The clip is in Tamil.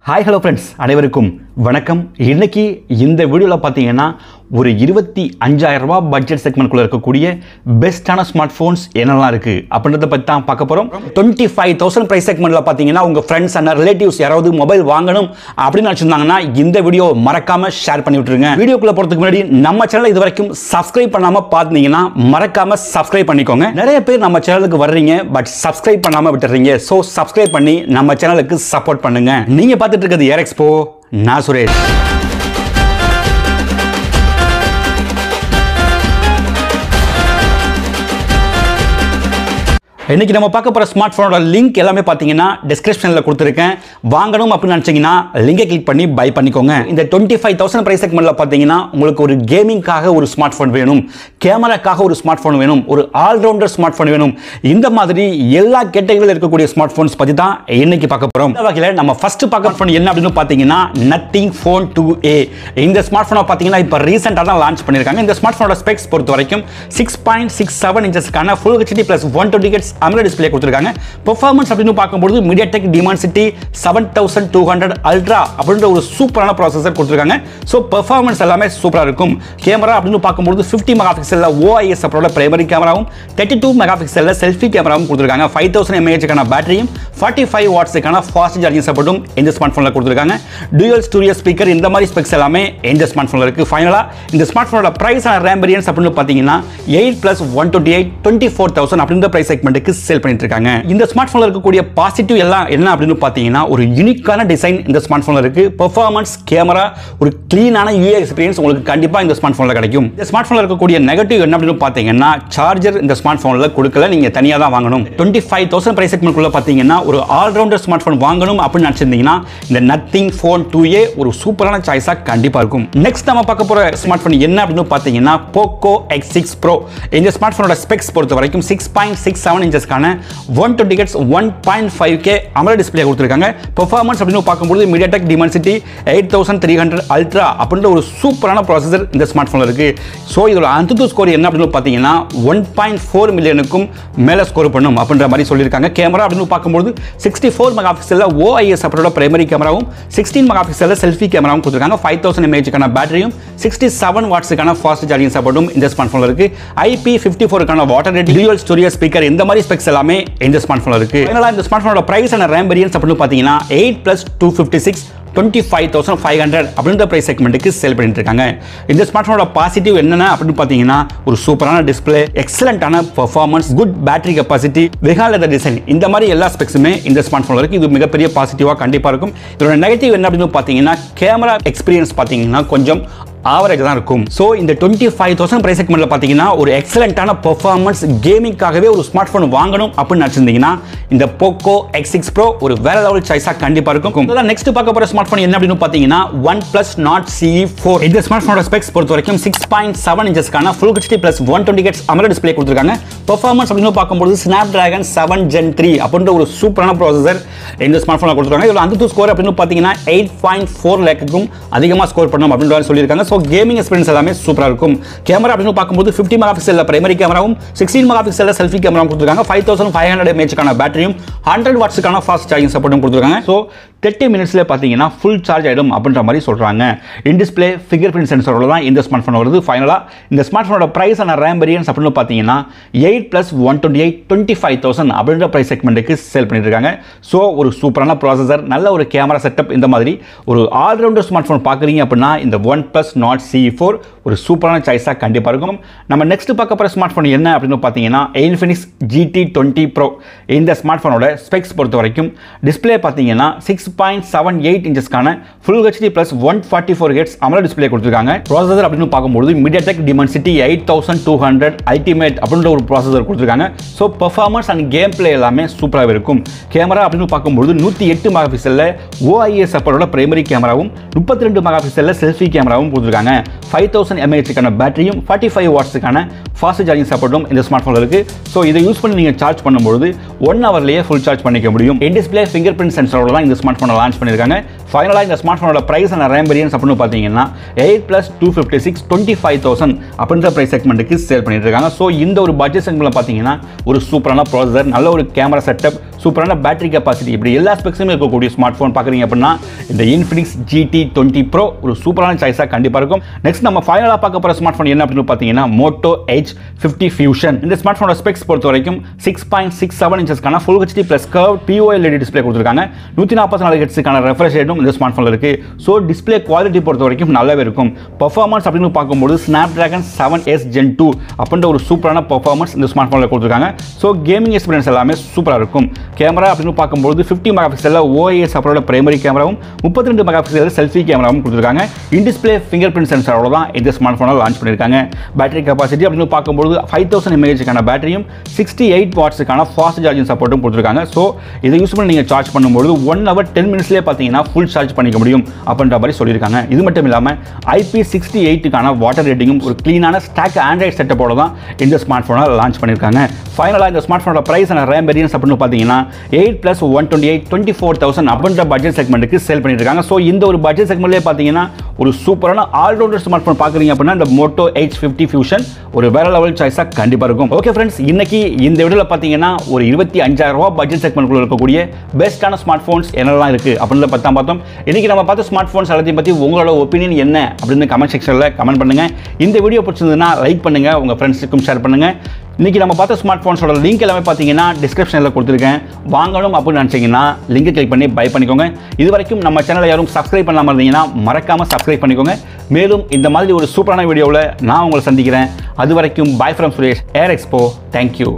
Hi hello friends அனைவருக்கும் வணக்கம். இன்னைக்கு இந்த வீடியோல பாத்தீங்கன்னா ஒரு 25000 ரூபாய் பட்ஜெட் செக்மென்ட் குள்ள இருக்கக்கூடிய பெஸ்டான ஸ்மார்ட் போன்ஸ் என்னெல்லாம் இருக்கு அப்படின்றத பத்தி தான் பார்க்க போறோம். 25000 பிரைஸ் செக்மென்ட்ல பாத்தீங்கன்னா உங்க फ्रेंड्स and ரிலேட்டிவ்ஸ் யாராவது மொபைல் வாங்கணும் அப்படினு நினைச்சிருந்தாங்கன்னா இந்த வீடியோ மறக்காம ஷேர் பண்ணி விட்டுருங்க. வீடியோக்குள்ள போறதுக்கு முன்னாடி நம்ம சேனலை இதுவரைக்கும் சப்ஸ்கிரைப் பண்ணாம பாத்தீங்கன்னா மறக்காம சப்ஸ்கிரைப் பண்ணிக்கோங்க. நிறைய பேர் நம்ம சேனலுக்கு வர்றீங்க பட் சப்ஸ்கிரைப் பண்ணாம விட்டுறீங்க. சோ சப்ஸ்கிரைப் பண்ணி நம்ம சேனலுக்கு சப்போர்ட் பண்ணுங்க. நீங்க பார்த்துட்டு இருக்கிறது ஏர் எக்ஸ்போ. நான் சுரேஷ். இன்னைக்கு நம்ம பார்க்க போற ஸ்மார்ட் போனோட லிங்க் எல்லாமே பாத்தீங்கன்னா டிஸ்கிரிப்ஷன்ல கொடுத்திருக்கேன். வாங்கணும் அப்படி நினைச்சீங்கன்னா லிங்கை கிளிக் பண்ணி பை பண்ணிக்கோங்க. இந்த 25000 பிரைஸ் செக்மென்ட்ல பாத்தீங்கன்னா உங்களுக்கு ஒரு கேமிங்காக ஒரு ஸ்மார்ட் போன் வேணும், கேமராக்காக ஒரு ஸ்மார்ட் போன் வேணும், ஒரு ஆல் ரவுண்டர் ஸ்மார்ட் போன் வேணும். இந்த மாதிரி எல்லா கேட்டகரியில இருக்கக்கூடிய ஸ்மார்ட் போன்ஸ் பத்தி தான் இன்னைக்கு பார்க்க போறோம். இந்த வகையில நம்ம ஃபர்ஸ்ட் பார்க்க போன் என்ன அப்படினு பாத்தீங்கன்னா Nothing Phone 2a. இந்த ஸ்மார்ட் போனை பாத்தீங்கன்னா இப்ப ரீசன்ட்டா தான் லான்ச் பண்ணிருக்காங்க. இந்த ஸ்மார்ட் போனோட ஸ்பெக்ஸ் பொறுத்த வரைக்கும் 6.67 இன்ச்சஸ்க்கான Full HD plus 120 Hz AMOLED display கொடுத்திருக்காங்க. பெர்ஃபார்மன்ஸ் அப்படினு பாக்கும்போது MediaTek Dimensity 7200 Ultra அப்படின்ற ஒரு சூப்பரான ப்ராசஸர் கொடுத்திருக்காங்க. சோ பெர்ஃபார்மன்ஸ் எல்லாமே சூப்பரா இருக்கும். கேமரா அப்படினு பாக்கும்போது 50 மெகாபிக்சல்ல OIS சப்போர்ட்டோட பிரைமரி கேமராவும் 32 மெகாபிக்சல்ல செல்ஃபி கேமராவும் கொடுத்திருக்காங்க. 5000 mAh க்கான பேட்டரியும் 45 வாட்ஸ்க்கான ஃபாஸ்ட் சார்ஜிங் சப்போர்ட்டும் இந்த ஸ்மார்ட் போன்ல கொடுத்திருக்காங்க. டூயல் ஸ்டூடியோ ஸ்பீக்கர் இந்த மாதிரி ஸ்பெக்ஸ் எல்லாமே இந்த ஸ்மார்ட் போன்ல இருக்கு. ஃபைனலா இந்த ஸ்மார்ட் போனோட பிரைஸ் அண்ட் RAM வேரியன்ட்ஸ் அப்படினு பாத்தீங்கன்னா 8+128 24000 அப்படின்ற பிரைஸ் செக்மென்ட்க்கு சேல் பண்ணிட்டு இருக்காங்க. இந்த ஸ்மார்ட் போன்ல இருக்கக்கூடிய பாசிட்டிவ் எல்லாம் என்ன அப்படினு பாத்தீங்கன்னா ஒரு யூனிக்கான டிசைன் இந்த ஸ்மார்ட் போன்ல இருக்கு. பெர்ஃபார்மன்ஸ், கேமரா, ஒரு க்ளீனான UI எக்ஸ்பீரியன்ஸ் உங்களுக்கு கண்டிப்பா இந்த ஸ்மார்ட் போன்ல கிடைக்கும். இந்த ஸ்மார்ட் போன்ல இருக்கக்கூடிய நெகட்டிவ் என்ன அப்படினு பாத்தீங்கன்னா சார்ஜர் இந்த ஸ்மார்ட் போன்ல கொடுக்கல, நீங்க தனியா தான் வாங்கணும். 25000 பிரைஸ் செக்மென்ட் குள்ள பாத்தீங்கன்னா ஒரு ஆல் ரவுண்டர் ஸ்மார்ட் போன் வாங்கணும் அப்படி நினைச்சிருந்தீங்கன்னா இந்த Nothing Phone 2a ஒரு சூப்பரான சாய்ஸா கண்டிப்பா இருக்கும். நெக்ஸ்ட் நம்ம பார்க்க போற ஸ்மார்ட் போன் என்ன அப்படினு பாத்தீங்கன்னா Poco X6 Pro. இந்த ஸ்மார்ட் போனோட ஸ்பெக்ஸ் பொறுத்த வரைக்கும் 6.67 இன்ச்சஸ்க்கான 120 Hz 1.5K AMOLED டிஸ்ப்ளே கொடுத்திருக்காங்க. பெர்ஃபார்மன்ஸ் அப்படினு பாக்கும்போது MediaTek Dimensity 8300 Ultra அப்படின்ற ஒரு சூப்பரான ப்ராசஸர் இந்த ஸ்மார்ட் போன்ல இருக்கு. சோ இதோட ANTUTU ஸ்கோர் என்ன அப்படினு பாத்தீங்கன்னா 1.4 மில்லியனுக்கும் மேல ஸ்கோர் பண்ணும் அப்படின்ற மாதிரி சொல்லிருக்காங்க. கேமரா அப்படினு பாக்கும்போது 64 மெகாபிக்சல்ல OIS சப்போர்ட்டோட பிரைமரி கேமராவும் 16 மெகாபிக்சல்ல செல்ஃபி கேமராவும் கொடுத்திருக்காங்க. 5000 mAh க்கான பேட்டரியும் 67 வாட்ஸ்க்கான ஃபாஸ்ட் சார்ஜிங் சப்போர்ட்டும் இந்த ஸ்மார்ட் போன்ல இருக்கு. IP54 க்கான water ready dual studio speaker இந்த மாதிரி ஸ்பெக்ஸ் எல்லாமே இந்த ஸ்மார்ட் போன்ல இருக்கு. ஃபைனலா இந்த ஸ்மார்ட் போனோட பிரைஸ் அண்ட் RAM வேரியன்ட்ஸ் அப்படினு பாத்தீங்கன்னா 8+256 25500 அப்படின்ற பிரைஸ் செக்மென்ட்க்கு சேல் பண்ணிட்டு இருக்காங்க. இந்த ஸ்மார்ட் போனோட பாசிட்டிவ் என்னன்னா அப்படினு பாத்தீங்கன்னா ஒரு சூப்பரான டிஸ்ப்ளே, எக்ஸலென்ட்டான performance, good battery capacity, vegan leather design இந்த மாதிரி எல்லா ஸ்பெக்ஸுமே இந்த ஸ்மார்ட் போன்ல இருக்கு. இது மிகப்பெரிய பாசிட்டிவா கண்டிப்பா இருக்கும். இதோட நெகட்டிவ் என்ன அப்படினு பாத்தீங்கன்னா கேமரா எக்ஸ்பீரியன்ஸ் பாத்தீங்கன்னா கொஞ்சம் ஆவரேஜ் தான் இருக்கும். சோ இந்த 25000 பிரைஸ் செக்மென்ட்ல பாத்தீங்கன்னா ஒரு எக்ஸலென்ட்டான பெர்ஃபார்மன்ஸ் கேமிங்காகவே ஒரு ஸ்மார்ட் போன் வாங்கணும் அப்படி நினைச்சிருந்தீங்கன்னா இந்த Poco X6 Pro ஒரு வேற லெவல் சாய்ஸா கண்டிப்பா இருக்கும். நெக்ஸ்ட் பார்க்க போற ஸ்மார்ட் போன் என்ன அப்படினு பாத்தீங்கன்னா OnePlus Nord CE4. இந்த ஸ்மார்ட் போனோட ஸ்பெக்ஸ் பொறுத்த வரைக்கும் 6.7 இன்ச்சஸ்க்கான Full HD plus 120 Hz AMOLED display கொடுத்திருக்காங்க. பெர்ஃபார்மன்ஸ் அப்படினு பாக்கும்போது Snapdragon 7 Gen 3 அப்படின்ற ஒரு சூப்பரான ப்ராசஸர் இந்த ஸ்மார்ட் போன்ல கொடுத்திருக்காங்க. இதோட ANTUTU ஸ்கோர் அப்படினு பாத்தீங்கன்னா 8.4 லேக்குக்கும் அதிகமா ஸ்கோர் பண்ணனும் அப்படின்ற சொல்லிருக்காங்க. சோ கேமிங் எக்ஸ்பீரியன்ஸ் எல்லாமே சூப்பரா இருக்கும். கேமரா அப்படினு பாக்கும்போது 50 மெகாபிக்சல்ல பிரைமரி கேமராவும் 16 மெகாபிக்சல்ல செல்ஃபி கேமராவும் கொடுத்திருக்காங்க. 5500 mAh க்கான பேட்டரியும் 100 வாட்ஸ்க்கான ஃபாஸ்ட் சார்ஜிங் சப்போர்ட்டும் கொடுத்திருக்காங்க. சோ 30 மினிட்ஸ்ல பாத்தீங்கன்னா ஃபுல் சார்ஜ் ஆயிடும் அப்படின்ற மாதிரி சொல்றாங்க. இன் டிஸ்ப்ளே ஃபிங்கர் பிரிண்ட் சென்சாரோட தான் இந்த ஸ்மார்ட் போன் வருது. ஃபைனலா இந்த ஸ்மார்ட் போனோட பிரைஸ் அண்ட் RAM வேரியன்ட்ஸ் அப்படினு பாத்தீங்கன்னா 8+128 25000 அப்படின்ற பிரைஸ் செக்மென்ட்க்கு சேல் பண்ணிட்டு இருக்காங்க. சோ ஒரு சூப்பரான ப்ராசஸர், நல்ல ஒரு கேமரா செட்டப், இந்த மாதிரி ஒரு ஆல் ரவுண்டர் ஸ்மார்ட் போன் பாக்குறீங்க அப்படின்னா இந்த OnePlus Nord CE4 ஒரு சூப்பரான சாய்ஸா கண்டிப்பா இருக்கும். நம்ம நெக்ஸ்ட் பார்க்க போற ஸ்மார்ட் போன் என்ன அப்படினு பாத்தீங்கன்னா Infinix GT20 Pro. இந்த ஸ்மார்ட் போனோட ஸ்பெக்ஸ் பொறுத்த வரைக்கும் டிஸ்ப்ளே பாத்தீங்கன்னா 6.78 இன்ச்சஸ்க்கான Full HD plus 144 Hz AMOLED display கொடுத்திருக்காங்க. ப்ராசஸர் அப்படினு பாக்கும்போது MediaTek Dimensity 8200 Ultimate அப்படின்ற ஒரு ப்ராசஸர் கொடுத்திருக்காங்க. So performance and game play எல்லாமே சூப்பராக இருக்கும். கேமரா அப்படினு பாக்கும்போது 108 மெகாபிக்சல்ல OIS சப்போர்ட்டோட பிரைமரி கேமராவும் 32 மெகாபிக்சல்ல செல்ஃபி கேமராவும் கொடுத்திருக்காங்க. 5000 mAh க்கான பேட்டரியும் 45 வாட்ஸ்க்கான ஃபாஸ்ட் சார்ஜிங் சப்போர்ட்டும் இந்த ஸ்மார்ட் போன்ல இருக்கு. சோ இதை யூஸ் பண்ணி நீங்க சார்ஜ் பண்ணும்போது 1 ஹவர்லயே ஃபுல் சார்ஜ் பண்ணிக்க முடியும். இன் டிஸ்ப்ளே ஃபிங்கர் பிரிண்ட் சென்சாரோட தான் இந்த ஸ்மார்ட் போனை லான்ச் பண்ணிருக்காங்க. ஃபைனலாக இந்த ஸ்மார்ட் ஃபோனோட ப்ரைஸ் அண்ட் ரேம் வேரியன்ஸ் அப்படின்னு பார்த்தீங்கன்னா 8+256 25,000 அப்படின்ற ப்ரைஸ் செக்மெண்ட்டுக்கு சேல் பண்ணிட்டு இருக்காங்க. ஸோ இந்த ஒரு பட்ஜெட் செக்மெண்ட்டில் பார்த்தீங்கன்னா ஒரு சூப்பரான ப்ராசஸர், நல்ல ஒரு கேமரா செட்டப், சூப்பரான பேட்டரி கெப்பாசிட்டி, இப்படி எல்லா ஸ்பெக்ஸுமே இருக்கக்கூடிய ஸ்மார்ட் ஃபோன் பார்க்குறீங்க அப்படின்னா இந்த இன்ஃபினிக்ஸ் GT20 Pro ஒரு சூப்பரான சாய்ஸாக கண்டிப்பாக இருக்கும். நெக்ஸ்ட் நம்ம ஃபைனலாக பார்க்க போகிற ஸ்மார்ட் ஃபோன் என்ன அப்படின்னு பார்த்தீங்கன்னா Moto H50 Fusion. இந்த ஸ்மார்ட் ஃபோனோட ஸ்பெக்ஸ் பொறுத்த வரைக்கும் 6.67 இன்ச்சஸ்க்கான full HD plus curve POLED display கொடுத்துருக்காங்க. 144 ஹெர்ட்ஸுக்கான ரெஃப்ரெஷ் ரேட்டும் இந்த ஸ்மார்ட் ஃபோனில் இருக்குது. ஸோ டிஸ்பிளே குவாலிட்டி பொறுத்த வரைக்கும் நல்லாவே இருக்கும். பர்ஃபார்மன்ஸ் அப்படின்னு பார்க்கும்போது Snapdragon 7S Gen 2 அப்படின்ற ஒரு சூப்பரான பர்ஃபார்மன்ஸ் இந்த ஸ்மார்ட் ஃபோனில் கொடுத்துருக்காங்க. ஸோ கேமிங் எக்ஸ்பீரியன்ஸ் எல்லாமே சூப்பராக இருக்கும். கேமரா அப்படின்னு பார்க்கும்போது 50 மெகாபிக்சலில் OIS அப்புறம் பிரைமரி கேமராவும் 32 மெகாபிக்சலில் செல்ஃபி கேமராவும் கொடுத்துருக்காங்க. இன் டிஸ்பிளே ஃபிங்கர் பிரிண்ட் சென்சாரோட தான் இந்த ஸ்மார்ட் ஃபோனை லான்ச் பண்ணியிருக்காங்க. பேட்டரி கெப்பாசிட்டி அப்படின்னு பார்க்கும்போது 5000 mAh பேட்டரியும் 68 வாட்ஸுக்கான ஃபாஸ்ட் சார்ஜிங் சப்போர்ட்டும் கொடுத்துருக்காங்க. ஸோ இதை யூஸ் பண்ணி நீங்கள் சார்ஜ் பண்ணும்போது 1 hour 10 minutesலேயே பார்த்தீங்கன்னா ஃபுல் சார்ஜ் பண்ணிக்க முடியும் அப்படின்ற மாதிரி சொல்லியிருக்காங்க. இது மட்டும் இல்லாமல் IP68க்கான வாட்டர் ரேட்டிங்கும் ஒரு க்ளீனான ஸ்டாக் ஆண்ட்ராய்ட் செட்டப்போட தான் இந்த ஸ்மார்ட் ஃபோனை லான்ச் பண்ணியிருக்காங்க. ஃபைனலாக இந்த ஸ்மார்ட் ஃபோனோட ப்ரைஸ் அண்ட் ரேம் வேரியன்ஸ் அப்படின்னு பார்த்தீங்கன்னா 8+128 24,000 அப்படின்ற பட்ஜெட் செக்மெண்ட்டுக்கு சேல் பண்ணிட்டு இருக்காங்க. ஸோ இந்த ஒரு பட்ஜெட் செக்மெண்ட்லேயே பார்த்தீங்கன்னா ஒரு சூப்பரான ஆல்ரவுண்டர் ஸ்மார்ட் ஃபோன் பார்க்குறீங்க அப்படின்னா இந்த Moto H50 Fusion ஒரு வேற லெவல் சாய்ஸாக கண்டிப்பாக இருக்கும். ஓகே ஃப்ரெண்ட்ஸ், இன்னைக்கு இந்த வீடியோவில் பார்த்தீங்கன்னா ஒரு 25,000 ரூபா பட்ஜெட் செக்மெண்ட்குள்ள இருக்கக்கூடிய பெஸ்ட்டான ஸ்மார்ட் ஃபோன்ஸ் என்னெல்லாம் இருக்குது அப்படின்னு பார்த்தோம். இன்னைக்கு நம்ம பார்த்த ஸ்மார்ட் ஃபோன்ஸ் எல்லாத்தையும் பற்றி உங்களோட ஒப்பீனியன் என்ன அப்படின்னு கமெண்ட் செக்ஷனில் கமெண்ட் பண்ணுங்க. இந்த வீடியோ பிடிச்சிருந்ததுன்னா லைக் பண்ணுங்க, உங்க ஃப்ரெண்ட்ஸுக்கும் ஷேர் பண்ணுங்க. இன்னைக்கு நம்ம பார்த்த ஸ்மார்ட் ஃபோன்ஸோட லிங்க் எல்லாமே பார்த்தீங்கன்னா டிஸ்கிரிப்ஷனில் கொடுத்துருக்கேன். வாங்கணும் அப்படின்னு நினச்சிங்கன்னா லிங்கை கிளிக் பண்ணி பை பண்ணிக்கோங்க. இது வரைக்கும் நம்ம சேனலை யாரும் சப்ஸ்கிரைப் பண்ணாமல் இருந்தீங்கன்னா மறக்காமல் சப்ஸ்கிரைப் பண்ணிக்கோங்க. மேலும் இந்த மாதிரி ஒரு சூப்பரான வீடியோவில் நான் உங்களை சந்திக்கிறேன். அது வரைக்கும் by from Suresh, air expo. Thank you.